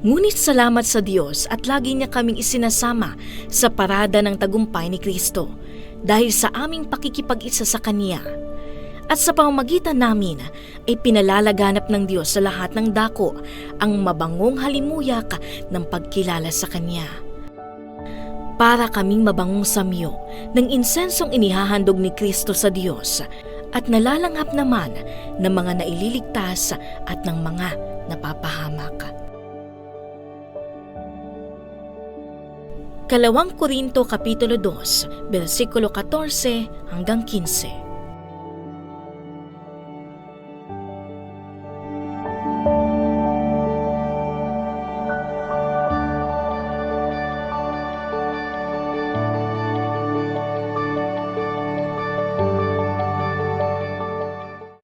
Ngunit salamat sa Diyos at lagi niya kaming isinasama sa parada ng tagumpay ni Kristo dahil sa aming pakikipag-isa sa Kanya. At sa pamamagitan namin ay pinalalaganap ng Diyos sa lahat ng dako ang mabangong halimuyak ng pagkilala sa Kanya. Para kaming mabangong samyo ng insensong inihahandog ni Kristo sa Diyos at nalalanghap naman ng mga naililigtas at ng mga napapahamak. 2 Korinto Kapitulo 2, versikulo 14 hanggang 15.